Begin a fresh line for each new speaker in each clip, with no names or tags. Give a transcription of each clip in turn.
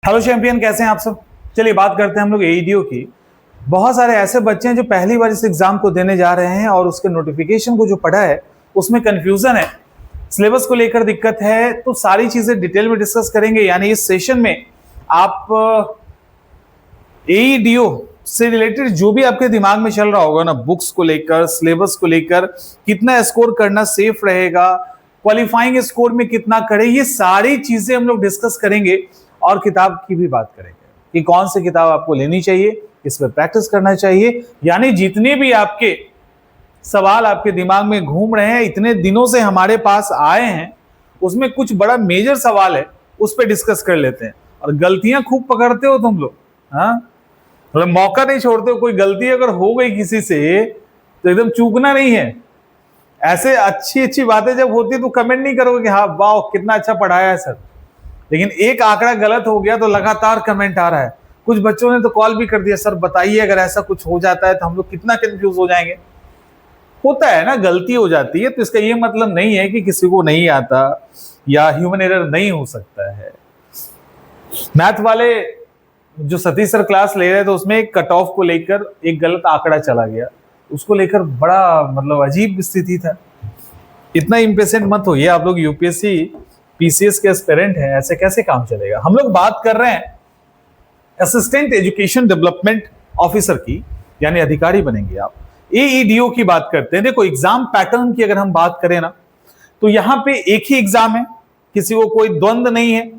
Hello champion, कैसे हैं आप सब। चलिए बात करते हैं हम लोग एईडीओ की। बहुत सारे ऐसे बच्चे हैं जो पहली बार इस एग्जाम को देने जा रहे हैं और उसके नोटिफिकेशन को जो पढ़ा है उसमें कंफ्यूजन है, सिलेबस को लेकर दिक्कत है। तो सारी चीजें डिटेल में डिस्कस करेंगे। यानी इस सेशन में आप एईडीओ से रिलेटेड जो भी आपके दिमाग में चल रहा होगा ना, बुक्स को लेकर, सिलेबस को लेकर, कितना स्कोर करना सेफ रहेगा, क्वालिफाइंग स्कोर में कितना करे, ये सारी चीजें हम लोग डिस्कस करेंगे। और किताब की भी बात करेंगे कि कौन सी किताब आपको लेनी चाहिए, किस पर प्रैक्टिस करना चाहिए। यानी जितने भी आपके सवाल आपके दिमाग में घूम रहे हैं, इतने दिनों से हमारे पास आए हैं, उसमें कुछ बड़ा मेजर सवाल है, उस पर डिस्कस कर लेते हैं। और गलतियां खूब पकड़ते हो तुम लोग, हाँ, मतलब मौका नहीं छोड़ते हो। कोई गलती अगर हो गई किसी से तो एकदम चूकना नहीं है। ऐसे अच्छी अच्छी बातें जब होती है तो कमेंट नहीं करोगे कि हाँ वाह कितना अच्छा पढ़ाया है सर, लेकिन एक आंकड़ा गलत हो गया तो लगातार कमेंट आ रहा है। कुछ बच्चों ने तो कॉल भी कर दिया, सर बताइए अगर ऐसा कुछ हो जाता है तो हम लोग कितना कंफ्यूज हो जाएंगे। होता है ना, गलती हो जाती है, तो इसका ये मतलब नहीं है कि किसी को नहीं आता या ह्यूमन एरर नहीं हो सकता है। मैथ वाले जो सतीश सर क्लास ले रहे थे उसमें एक कट ऑफ को लेकर एक गलत आंकड़ा चला गया, उसको लेकर बड़ा मतलब अजीब स्थिति था। इतना इम्पेशेंट मत होइए, आप लोग यूपीएससी पीसीएस के एस्पिरेंट हैं, ऐसे कैसे काम चलेगा। हम लोग बात कर रहे हैं असिस्टेंट एजुकेशन डेवलपमेंट ऑफिसर की, यानी अधिकारी बनेंगे आप। एईडीओ की बात करते हैं। देखो एग्जाम पैटर्न की अगर हम बात करें ना, तो यहां पे एक ही एग्जाम है, किसी को कोई द्वंद्व नहीं है।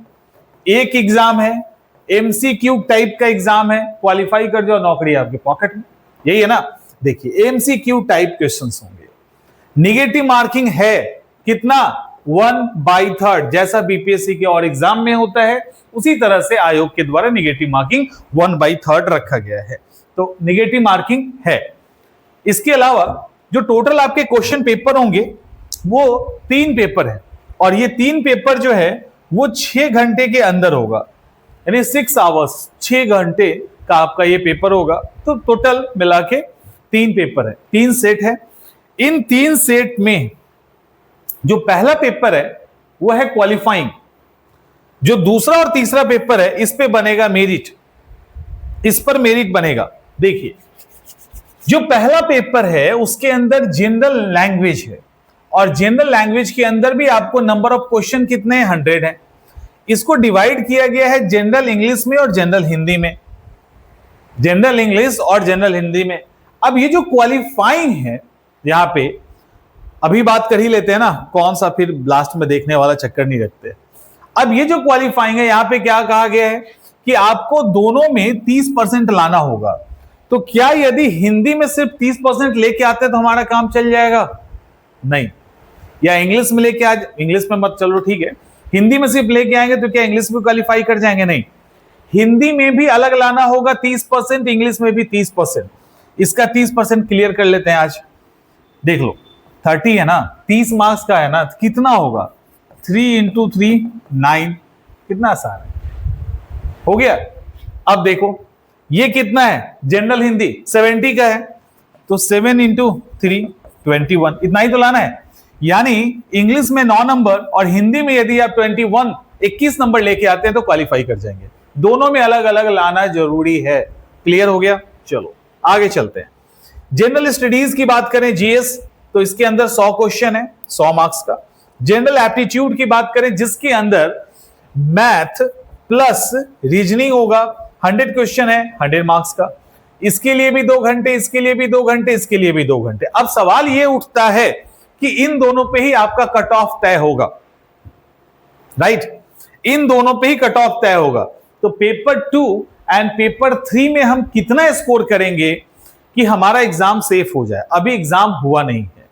एक एग्जाम है, एमसीक्यू टाइप का एग्जाम है, क्वालिफाई कर जाओ नौकरी आपके पॉकेट में, यही है ना। देखिए एमसीक्यू टाइप क्वेश्चंस होंगे, निगेटिव मार्किंग है कितना, 1/3, जैसा बीपीएससी के और एग्जाम में होता है उसी तरह से आयोग के द्वारा निगेटिव मार्किंग 1/3 रखा गया है। तो निगेटिव मार्किंग है। इसके अलावा जो टोटल आपके क्वेश्चन पेपर होंगे वो 3 पेपर है, और ये 3 पेपर जो है वो 6 घंटे के अंदर होगा, यानी 6 आवर्स, 6 घंटे का आपका ये पेपर होगा। तो टोटल मिला के 3 पेपर है, 3 सेट है। इन 3 सेट में जो पहला पेपर है वो है क्वालिफाइंग, जो दूसरा और तीसरा पेपर है इस पे बनेगा मेरिट, इस पर मेरिट बनेगा। देखिए जो पहला पेपर है उसके अंदर जनरल लैंग्वेज है, और जनरल लैंग्वेज के अंदर भी आपको नंबर ऑफ क्वेश्चन कितने हैं, 100 है। इसको डिवाइड किया गया है जनरल इंग्लिश में और जनरल हिंदी में, जनरल इंग्लिश और जनरल हिंदी में। अब ये जो क्वालिफाइंग है यहां पे अभी बात कर ही लेते हैं ना, कौन सा फिर लास्ट में देखने वाला चक्कर नहीं रखते। अब ये जो क्वालिफाइंग है यहां पे क्या कहा गया है कि आपको दोनों में 30% लाना होगा। तो क्या यदि हिंदी में सिर्फ 30% लेके आते तो हमारा काम चल जाएगा? नहीं। या इंग्लिश में लेके आ, इंग्लिश में मत, चलो ठीक है, हिंदी में सिर्फ लेके आएंगे तो क्या इंग्लिश में क्वालिफाई कर जाएंगे? नहीं, हिंदी में भी अलग लाना होगा 30%, इंग्लिश में भी 30%। इसका 30% क्लियर कर लेते हैं आज। देख लो 30 है ना, 30 मार्क्स का है ना, कितना होगा, 3 × 3 9, कितना आसान है, हो गया। अब देखो ये कितना है, जनरल हिंदी 70 का है, तो 7 × 3 21, इतना ही तो लाना है। यानी इंग्लिश में 9 नंबर और हिंदी में यदि आप 21 नंबर लेके आते हैं तो क्वालिफाई कर जाएंगे। दोनों में अलग अलग लाना जरूरी है। क्लियर हो गया? चलो आगे चलते हैं। जनरल स्टडीज की बात करें, जीएस, तो इसके अंदर 100 क्वेश्चन है, 100 मार्क्स का। जनरल एप्टीट्यूड की बात करें जिसके अंदर मैथ प्लस रीजनिंग होगा, 100 क्वेश्चन है, 100 मार्क्स का। इसके लिए भी 2 घंटे, इसके लिए भी 2 घंटे, इसके लिए भी 2 घंटे। अब सवाल यह उठता है कि इन दोनों पे ही आपका कट ऑफ तय होगा, राइट? इन दोनों पे ही कट ऑफ तय होगा। तो पेपर 2 एंड पेपर 3 में हम कितना स्कोर करेंगे कि हमारा एग्जाम सेफ हो जाए। अभी एग्जाम हुआ नहीं है,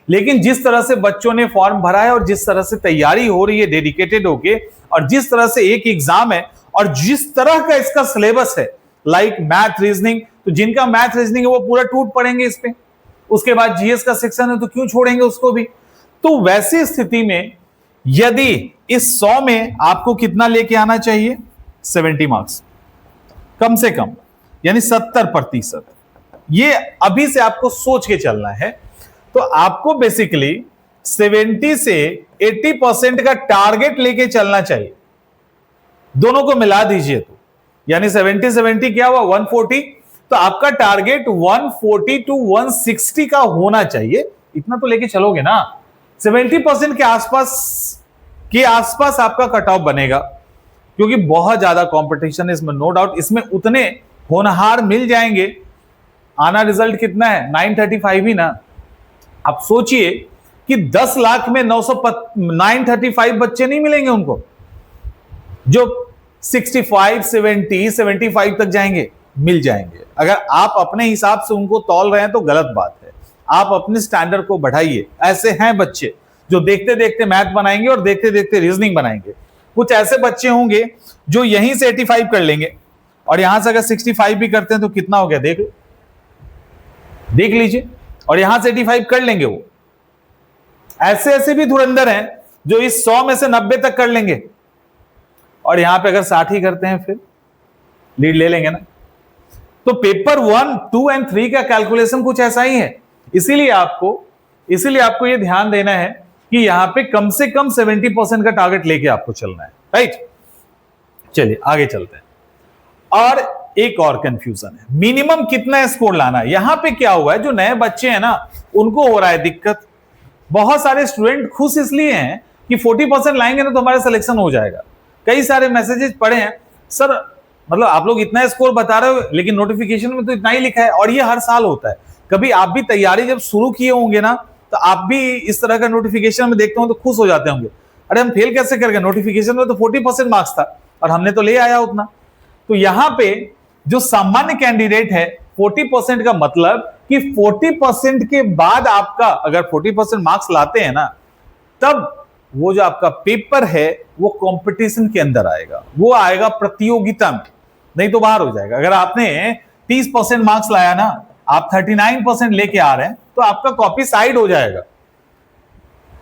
लेकिन जिस तरह से बच्चों ने फॉर्म भरा है और जिस तरह से तैयारी हो रही है डेडिकेटेड होके, और जिस तरह से एक एग्जाम है और जिस तरह का इसका सिलेबस है, लाइक मैथ रीजनिंग, तो जिनका मैथ रीजनिंग है वो पूरा टूट पड़ेंगे इस पे। उसके बाद जीएस का सेक्शन है तो क्यों छोड़ेंगे उसको भी। तो वैसी स्थिति में यदि इस 100 में आपको कितना लेके आना चाहिए, 70 मार्क्स कम से कम, यानी 70%। ये अभी से आपको सोच के चलना है। तो आपको बेसिकली 70 से 80% का टारगेट लेके चलना चाहिए। दोनों को मिला दीजिए तो यानी 70 70 क्या हुआ 140। तो आपका टारगेट 140 टू 160 का होना चाहिए, इतना तो लेके चलोगे ना। 70% के आसपास आपका कट ऑफ बनेगा, क्योंकि बहुत ज्यादा कंपटीशन है इसमें, नो डाउट। इसमें उतने होनहार मिल जाएंगे। आना रिजल्ट कितना है 935 ही ना। आप सोचिए कि 10 लाख में 935 बच्चे नहीं मिलेंगे उनको जो 65 70 75 तक जाएंगे, मिल जाएंगे। अगर आप अपने हिसाब से उनको तौल रहे हैं तो गलत बात है। आप अपने स्टैंडर्ड को बढ़ाइए। ऐसे हैं बच्चे जो देखते देखते मैथ बनाएंगे और देखते देखते रीजनिंग बनाएंगे। कुछ ऐसे बच्चे होंगे जो यहीं से 85 कर लेंगे और यहां से अगर 65 भी करते हैं तो कितना हो गया देख लीजिए, और यहां से 85 कर लेंगे वो। ऐसे ऐसे भी धुरंधर हैं जो इस 100 में से 90 तक कर लेंगे और यहां पे अगर 60 ही करते हैं फिर लीड ले लेंगे ना। तो पेपर 1 2 एंड 3 का कैलकुलेशन कुछ ऐसा ही है। इसीलिए आपको यह ध्यान देना है कि यहां पे कम से कम 70% का टारगेट लेके आपको चलना है, राइट। चलिए आगे चलते हैं। और एक और कंफ्यूजन है, मिनिमम कितना स्कोर लाना है। यहां पे क्या हुआ है, जो नए बच्चे हैं ना उनको हो रहा है दिक्कत। बहुत सारे स्टूडेंट खुश इसलिए हैं कि 40% लाएंगे ना तो हमारा सिलेक्शन हो जाएगा। कई सारे मैसेजेस पढ़े हैं, सर मतलब आप लोग इतना स्कोर बता रहे हो लेकिन नोटिफिकेशन में तो इतना ही लिखा है। और ये हर साल होता है। कभी आप भी तैयारी जब शुरू किए होंगे ना तो आप भी इस तरह का नोटिफिकेशन में देखते हो तो खुश हो जाते होंगे, अरे हम फेल कैसे कर गए, नोटिफिकेशन में तो 40% मार्क्स था और हमने तो ले आया उतना। तो यहां पे जो सामान्य कैंडिडेट है 40% का मतलब कि 40% के बाद आपका अगर 40% मार्क्स लाते हैं ना तब वो जो आपका पेपर है वो कंपटीशन के अंदर आएगा, वो आएगा प्रतियोगिता में, नहीं तो बाहर हो जाएगा। अगर आपने 30% मार्क्स लाया ना, आप 39% लेके आ रहे हैं तो आपका कॉपी साइड हो जाएगा।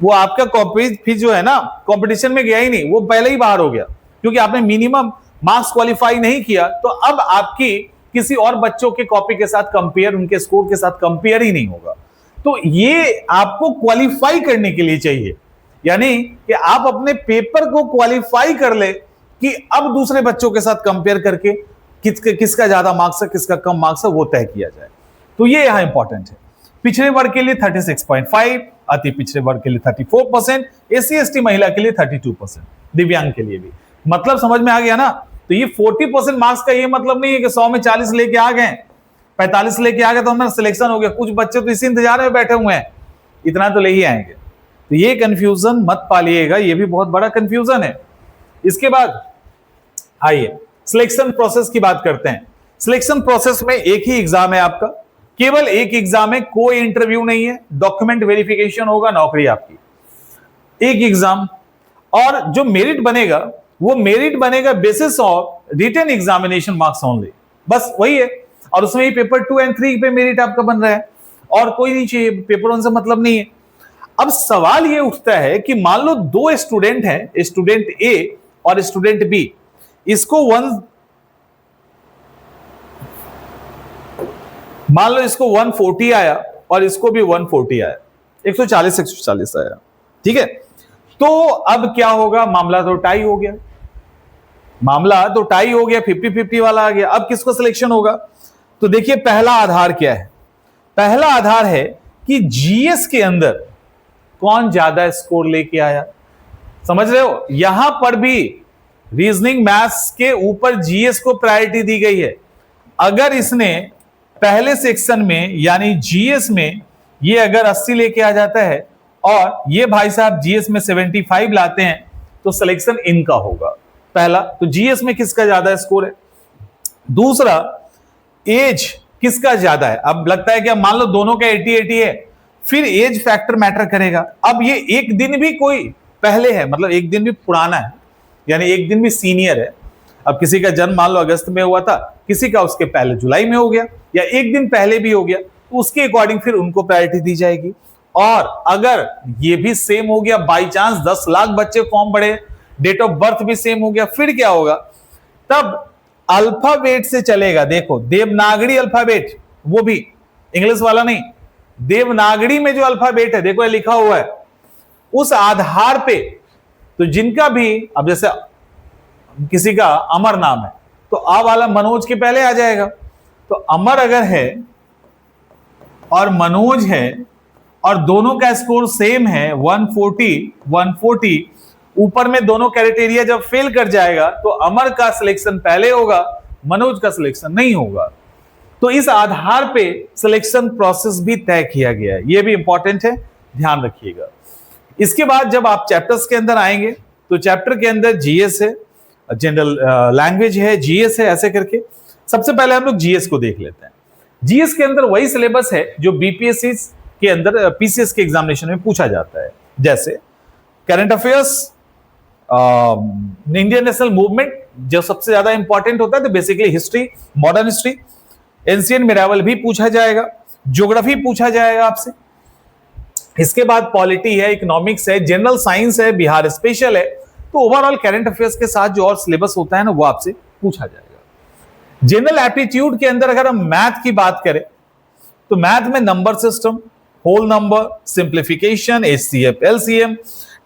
वो आपका कॉपी फिर जो है ना कंपटीशन में गया ही नहीं, वो पहले ही बाहर हो गया, क्योंकि आपने मिनिमम मार्क्स क्वालिफाई नहीं किया। तो अब आपकी किसी और बच्चों के कॉपी के साथ कंपेयर, उनके स्कोर के साथ कंपेयर ही नहीं होगा। तो ये आपको क्वालिफाई करने के लिए चाहिए, यानी कि आप अपने पेपर को क्वालिफाई कर ले कि अब दूसरे बच्चों के साथ कंपेयर करके किसका ज्यादा मार्क्स है किसका कम मार्क्स है वो तय किया जाए। तो ये यहां इंपॉर्टेंट है। पिछड़े वर्ग के लिए 36.5, अति पिछड़े वर्ग के लिए 34%, एससी एसटी महिला के लिए 32%, दिव्यांग के लिए भी। मतलब समझ में आ गया ना। तो ये 40% मार्क्स का ये मतलब नहीं है कि 100 में 40 लेके आ गए, 45 लेके आ गए तो हमारा सिलेक्शन हो गया। कुछ बच्चे तो इसी इंतजार में बैठे हुए हैं, इतना तो ले ही आएंगे। तो ये कंफ्यूजन मत पालिएगा, ये भी बहुत बड़ा कंफ्यूजन है। इसके बाद आइए सिलेक्शन प्रोसेस की बात करते हैं। सिलेक्शन प्रोसेस में एक ही एग्जाम है आपका, केवल एक एग्जाम है, कोई इंटरव्यू नहीं है, डॉक्यूमेंट वेरिफिकेशन होगा, नौकरी आपकी। एक एग्जाम, और जो मेरिट बनेगा वो मेरिट बनेगा basis of written examination marks only, बस वही है। और उसमें ही पेपर 2 एंड 3 पे मेरिट आपका बन रहा है और कोई नहीं चाहिए, पेपर 1 से मतलब नहीं है। अब सवाल ये उठता है कि मान लो दो स्टूडेंट हैं, स्टूडेंट ए और स्टूडेंट बी, इसको मान लो इसको 140 आया और इसको भी 140 आया, 140 आया, ठीक है। तो अब क्या होगा, मामला तो टाई हो गया, 50-50 वाला आ गया। अब किसको सिलेक्शन होगा, तो देखिए पहला आधार क्या है, पहला आधार है कि जीएस के अंदर कौन ज्यादा स्कोर लेके आया। समझ रहे हो, यहां पर भी रीजनिंग मैथ्स के ऊपर जीएस को प्रायोरिटी दी गई है। अगर इसने पहले सेक्शन में यानी जीएस में ये अगर 80 लेके आ जाता है और ये भाई साहब जीएस में 75 लाते हैं तो सिलेक्शन इनका होगा। पहला तो जीएस में किसका ज्यादा स्कोर है। दूसरा, एज किसका ज्यादा है। अब लगता है कि अब मान लो दोनों का 80-80 है, फिर एज फैक्टर मैटर करेगा। अब ये एक दिन भी कोई पहले है, मतलब एक दिन भी पुराना है, यानी एक दिन भी सीनियर है। अब किसी का जन्म मान लो अगस्त में हुआ था, किसी का उसके पहले जुलाई में हो गया या एक दिन पहले भी हो गया, तो उसके अकॉर्डिंग फिर उनको प्रायोरिटी दी जाएगी। और अगर ये भी सेम हो गया, बाई चांस 10 लाख बच्चे फॉर्म भरे, डेट ऑफ बर्थ भी सेम हो गया, फिर क्या होगा, तब अल्फाबेट से चलेगा। देखो देवनागरी अल्फाबेट, वो भी इंग्लिश वाला नहीं, देवनागरी में जो अल्फाबेट है देखो लिखा हुआ है, उस आधार पे तो जिनका भी, अब जैसे किसी का अमर नाम है तो आ वाला मनोज के पहले आ जाएगा। तो अमर अगर है और मनोज है और दोनों का स्कोर सेम है 140, ऊपर में दोनों क्राइटेरिया जब फेल कर जाएगा तो अमर का सिलेक्शन पहले होगा, मनोज का सिलेक्शन नहीं होगा। तो इस आधार पे सिलेक्शन प्रोसेस भी तय किया गया है, यह भी इंपॉर्टेंट है, ध्यान रखिएगा। इसके बाद जब आप चैप्टर्स के अंदर आएंगे तो चैप्टर के अंदर जीएस है, जनरल लैंग्वेज है, जीएस है, ऐसे करके सबसे पहले हम लोग जीएस को देख लेते हैं। जीएस के अंदर वही सिलेबस है जो बीपीएससी के अंदर पीसीएस के एग्जामिनेशन में पूछा जाता है, जैसे current affairs, Indian national movement जो सबसे ज्यादा इंपॉर्टेंट होता है, तो basically history, modern history, ancient medieval भी पूछा जाएगा, ज्योग्राफी पूछा जाएगा आपसे। इसके बाद पॉलिटी है, इकोनॉमिक्स है, जनरल साइंस है, बिहार स्पेशल है। तो ओवरऑल करंट अफेयर्स के साथ जो और सिलेबस होता है ना वो आपसे पूछा जाएगा। जनरल एप्टीट्यूड के अंदर अगर हम मैथ की बात करें तो मैथ में number system, whole number, simplification, HCF, LCM,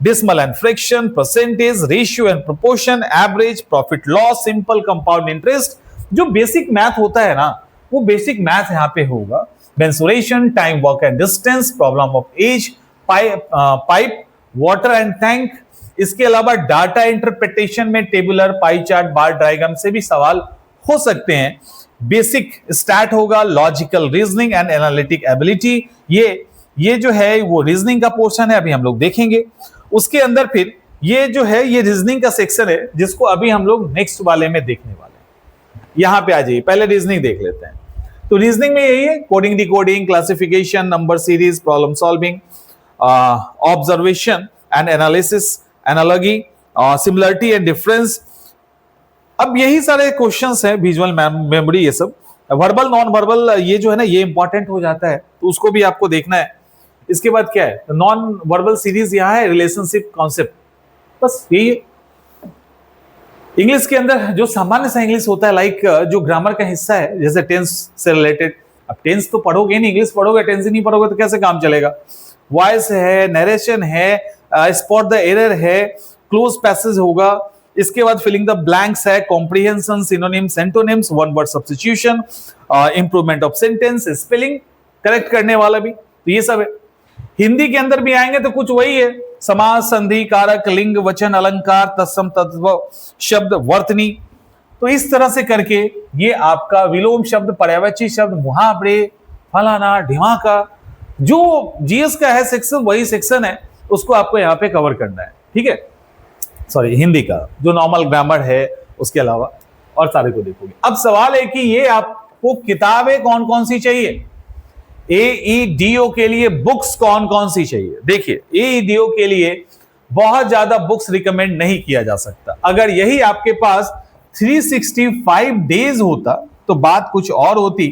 decimal and fraction, percentage, ratio and proportion, average, profit loss, simple compound interest, जो बेसिक मैथ होता है ना वो बेसिक मैथ यहां पे होगा। Mensuration, time, work and distance, problem of age, pipe, water and tank. इसके अलावा डाटा इंटरप्रिटेशन में tabular, pie chart, bar diagram से भी सवाल हो सकते हैं। बेसिक स्टैट होगा, logical reasoning and analytic ability, ये जो है वो रीजनिंग का पोर्शन है, अभी हम लोग देखेंगे। उसके अंदर फिर ये जो है ये रीजनिंग का सेक्शन है जिसको अभी हम लोग नेक्स्ट वाले में देखने वाले हैं। यहां पे आ जाइए, पहले रीजनिंग देख लेते हैं। तो रीजनिंग में यही है, coding, decoding, classification, number series, problem solving, observation and analysis, analogy, similarity and difference. अब यही सारे क्वेश्चंस हैं, विजुअल मेमोरी, ये सब। वर्बल, नॉन वर्बल, ये जो है ना ये इंपॉर्टेंट हो जाता है तो उसको भी आपको देखना है। इसके बाद क्या है, नॉन वर्बल सीरीज यहां है, रिलेशनशिप कॉन्सेप्ट, बस यही है। इंग्लिश के अंदर जो सामान्य सा इंग्लिश होता है, लाइक जो ग्रामर का हिस्सा है, जैसे टेंस से रिलेटेड। अब टेंस तो पढ़ोगे नहीं, इंग्लिश पढ़ोगे, टेंस ही नहीं पढ़ोगे तो कैसे काम चलेगा। वॉइस है, नरेशन है, स्पॉट द एरर है, क्लोज पैसेज होगा। इसके बाद फिलिंग द ब्लैंक्स है, comprehension, synonyms, antonyms, one word substitution, improvement of sentence, spelling correct करने वाला भी, तो ये सब है। हिंदी के अंदर भी आएंगे तो कुछ वही है, समास, संधि, कारक, लिंग, वचन, अलंकार, तत्सम, तद्भव, शब्द, वर्तनी। तो इस तरह से करके ये आपका विलोम शब्द, पर्यायवाची शब्द, मुहावरे, फलाना ढिमाका, जो जीएस का है सेक्शन वही सेक्शन है, उसको आपको यहाँ पे कवर करना है, ठीक है। सॉरी, हिंदी का जो नॉर्मल ग्रामर है उसके अलावा और सारे को देखोगे। अब सवाल है कि ये आपको किताबें कौन कौन सी चाहिए, एईडीओ के लिए बुक्स कौन कौन सी चाहिए। देखिए, एईडीओ के लिए बहुत ज्यादा बुक्स रिकमेंड नहीं किया जा सकता। अगर यही आपके पास 365 डेज होता तो बात कुछ और होती,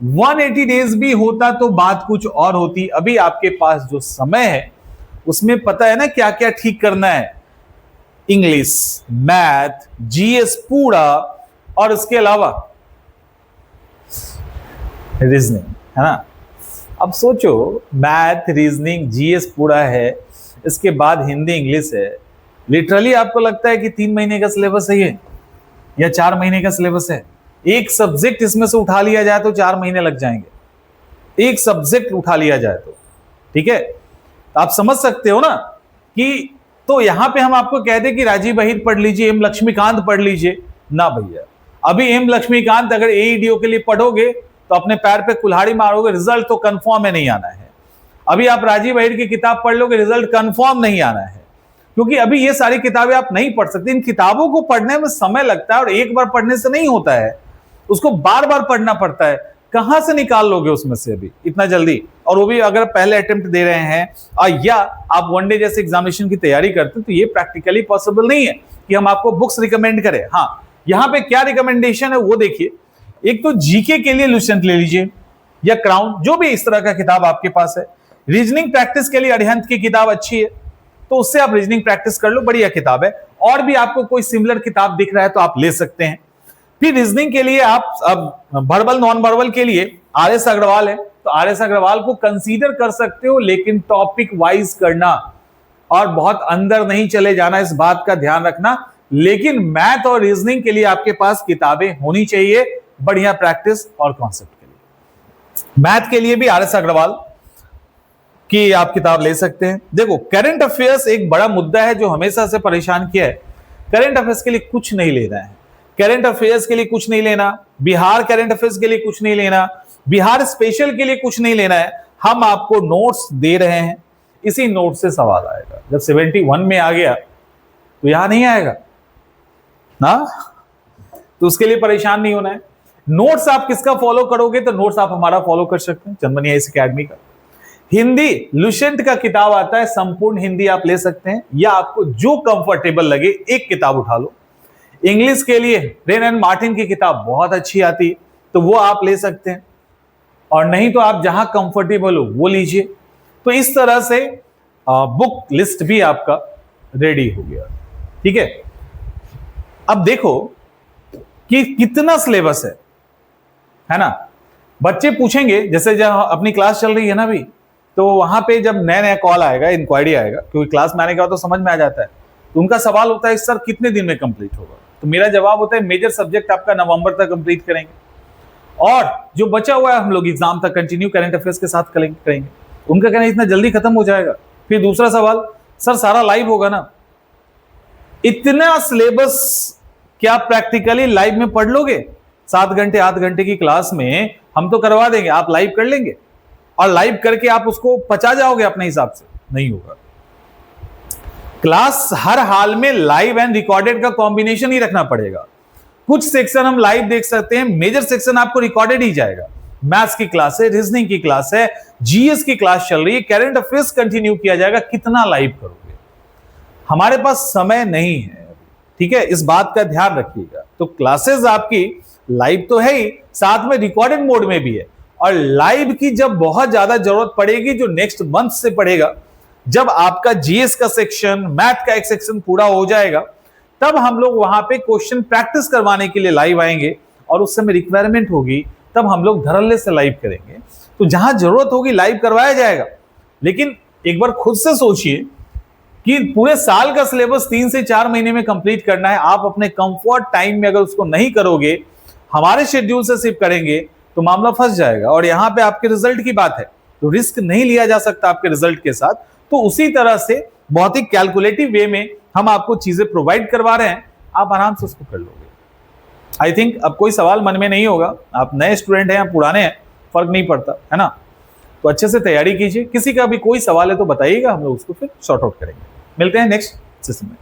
180 डेज भी होता तो बात कुछ और होती। अभी आपके पास जो समय है उसमें पता है ना क्या क्या ठीक करना है, इंग्लिश, मैथ, जीएस पूरा, और इसके अलावा रीजनिंग, है ना। अब सोचो, मैथ, रीजनिंग, जीएस पूरा है, इसके बाद हिंदी, इंग्लिश है। लिटरली आपको लगता है कि 3 महीने का सिलेबस है ये, या 4 महीने का सिलेबस है। एक सब्जेक्ट इसमें से उठा लिया जाए तो 4 महीने लग जाएंगे, एक सब्जेक्ट उठा लिया जाए तो, ठीक है। तो आप समझ सकते हो ना कि, तो यहां पे हम आपको कह दें कि राजीव बहिर पढ़ लीजिए, एम लक्ष्मीकांत पढ़ लीजिए, ना भैया। अभी एम लक्ष्मीकांत अगर एईडीओ के लिए पढ़ोगे तो अपने पैर पे कुल्हाड़ी मारोगे, रिजल्ट तो कंफर्म है नहीं आना है। अभी आप राजीव बहिर की किताब पढ़ लोगे, रिजल्ट कंफर्म नहीं आना है, क्योंकि अभी ये सारी किताबें आप नहीं पढ़ सकते। इन किताबों को पढ़ने में समय लगता है और एक बार पढ़ने से नहीं होता है, उसको बार बार पढ़ना पड़ता है। कहां से निकाल लोगे उसमें से अभी इतना जल्दी, और वो भी अगर पहले अटेम्प्ट दे रहे हैं या आप वनडे जैसे एग्जामिनेशन की तैयारी करते हैं, तो ये प्रैक्टिकली पॉसिबल नहीं है कि हम आपको बुक्स रिकमेंड करें। हाँ, यहां पे क्या रिकमेंडेशन है वो देखिए। एक तो जीके के लिए लुसेंट ले लीजिए या क्राउन, जो भी इस तरह का किताब आपके पास है। रीजनिंग प्रैक्टिस के लिए अरिहंत की किताब अच्छी है, तो उससे आप रीजनिंग प्रैक्टिस कर लो, बढ़िया किताब है। और भी आपको कोई सिमिलर किताब दिख रहा है तो आप ले सकते हैं। फिर रीजनिंग के लिए आप अब वर्बल, नॉन वर्बल के लिए आरएस अग्रवाल है, तो आरएस अग्रवाल को कंसीडर कर सकते हो, लेकिन टॉपिक वाइज करना और बहुत अंदर नहीं चले जाना, इस बात का ध्यान रखना लेकिन मैथ और रीजनिंग के लिए आपके पास किताबें होनी चाहिए, बढ़िया प्रैक्टिस और कॉन्सेप्ट के लिए। मैथ के लिए भी आर एस अग्रवाल की आप किताब ले सकते हैं। देखो, करंट अफेयर्स एक बड़ा मुद्दा है जो हमेशा से परेशान किया है। करंट अफेयर्स के लिए कुछ नहीं लेना है, करंट अफेयर्स के लिए कुछ नहीं लेना, बिहार करंट अफेयर्स के लिए कुछ नहीं लेना, बिहार स्पेशल के लिए कुछ नहीं लेना है। हम आपको नोट्स दे रहे हैं, इसी नोट से सवाल आएगा। जब 71 में आ गया तो यहां नहीं आएगा ना, तो उसके लिए परेशान नहीं होना है। नोट्स आप किसका फॉलो करोगे? तो नोट्स आप हमारा फॉलो कर सकते हैं, चंदन आईएएस अकेडमी का। हिंदी लुसेंट का किताब आता है, संपूर्ण हिंदी आप ले सकते हैं, या आपको जो कंफर्टेबल लगे एक किताब उठा लो। इंग्लिश के लिए रेन एंड मार्टिन की किताब बहुत अच्छी आती है, तो वो आप ले सकते हैं, और नहीं तो आप जहां कंफर्टेबल हो वो लीजिए। तो इस तरह से बुक लिस्ट भी आपका रेडी हो गया। ठीक है, अब देखो कि कितना सिलेबस है ना। बच्चे पूछेंगे, जैसे जब अपनी क्लास चल रही है ना अभी, तो वहां पे जब नया नया कॉल आएगा, इंक्वायरी आएगा, क्योंकि क्लास में आने के बाद तो समझ में आ जाता है, तो उनका सवाल होता है सर कितने दिन में कंप्लीट होगा? तो मेरा जवाब होता है मेजर सब्जेक्ट आपका नवंबर तक कंप्लीट करेंगे, और जो बचा हुआ है हम लोग एग्जाम तक कंटिन्यू करंट अफेयर्स के साथ करेंगे। उनका कहना है इतना जल्दी खत्म हो जाएगा। फिर दूसरा सवाल, सर सारा लाइव होगा ना? इतना सिलेबस क्या प्रैक्टिकली लाइव में पढ़ लोगे? 7 घंटे 8 घंटे की क्लास में हम तो करवा देंगे, आप लाइव कर लेंगे और लाइव करके आप उसको पचा जाओगे अपने हिसाब से? नहीं होगा। क्लास हर हाल में लाइव एंड रिकॉर्डेड का कॉम्बिनेशन ही रखना पड़ेगा। कुछ सेक्शन हम लाइव देख सकते हैं, मेजर सेक्शन आपको रिकॉर्डेड ही जाएगा। मैथ्स की क्लास है, रीजनिंग की क्लास है, जीएस की क्लास चल रही है, करंट अफेयर्स कंटिन्यू किया जाएगा। कितना लाइव करोगे? हमारे पास समय नहीं है, ठीक है, इस बात का ध्यान रखिएगा। तो क्लासेस आपकी लाइव तो है ही, साथ में रिकॉर्डेड मोड में भी है। और लाइव की जब बहुत ज्यादा जरूरत पड़ेगी, जो नेक्स्ट मंथ से पड़ेगा, जब आपका जीएस का सेक्शन, मैथ का एक सेक्शन पूरा हो जाएगा, तब हम लोग वहां पे क्वेश्चन प्रैक्टिस करवाने के लिए लाइव आएंगे, और उस समय रिक्वायरमेंट होगी तब हम लोग धड़ल्ले से लाइव करेंगे। तो जहां जरूरत होगी लाइव करवाया जाएगा। लेकिन एक बार खुद से सोचिए कि पूरे साल का सिलेबस 3 से 4 महीने में कंप्लीट करना है। आप अपने कंफर्ट टाइम में अगर उसको नहीं करोगे, हमारे शेड्यूल से सिर्फ करेंगे, तो मामला फंस जाएगा। और यहां पे आपके रिजल्ट की बात है, तो रिस्क नहीं लिया जा सकता आपके रिजल्ट के साथ। तो उसी तरह से बहुत ही कैलकुलेटिव वे में हम आपको चीजें प्रोवाइड करवा रहे हैं, आप आराम से उसको कर लोगे। आई थिंक अब कोई सवाल मन में नहीं होगा। आप नए स्टूडेंट हैं या पुराने हैं, फर्क नहीं पड़ता, है ना। तो अच्छे से तैयारी कीजिए। किसी का भी कोई सवाल है तो बताइएगा, हम लोग उसको फिर सॉर्ट आउट करेंगे। मिलते हैं नेक्स्ट सेशन में।